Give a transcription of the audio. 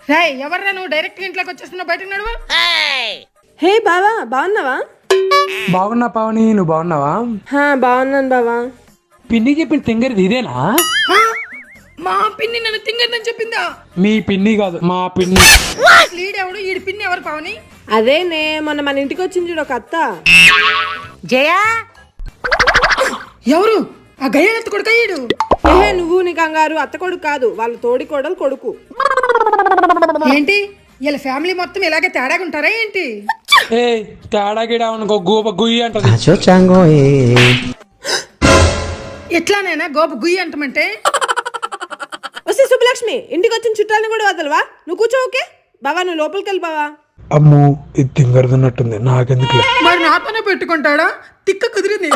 రాయ్ ఎవర్రా నువ్వు డైరెక్ట్ ఇంట్లోకి వచ్చేస్తున్నావు, బయటకు నడువు. హే బావా, బాగున్నావా? బాగున్నా పావని, నువ్వు బాగున్నావా? బాగున్నాను బావా. పిన్ని చెప్పిన తింగరిది ఇదేనా? మా పిన్ని నన్ను తింగదని చెప్పిందా? మీ పిన్ని కాదు, మా పిన్ని. లీడెవడు ఈడి పిన్ని ఎవరు పావని? అదేనే మొన్న మన ఇంటికి వచ్చింది చూడు ఒక అత్త. జయా ఎవరు? ఆ గయ్యాలెత్త కొడుక ఈడు? ఏహే నువ్వు నీ కంగారు, అత్త కొడుకు కాదు, వాళ్ళ తోడి కోడలు కొడుకు. ఏంటి వీళ్ళ ఫ్యామిలీ మొత్తం ఇలాగే తేడాగా ఉంటారా ఏంటి? ఏ తేడా గిడా అనుకో, గోప గుయ్యి అంటది. ఎట్లానైనా గోప గుయ్యి అంటమంటే? వస్తే సుబ్బలక్ష్మి, ఇంటికి వచ్చిన చుట్టాలని కూడా వదలవా? నువ్వు కూర్చో. ఓకే బావా, నువ్వు లోపలికి వెళ్ళి బావా. అమ్మో ఇది తింగరదున్నట్టుంది, నాకెందుకు? మరి నాతోనే పెట్టుకుంటాడా? తిక్క కుదిరింది.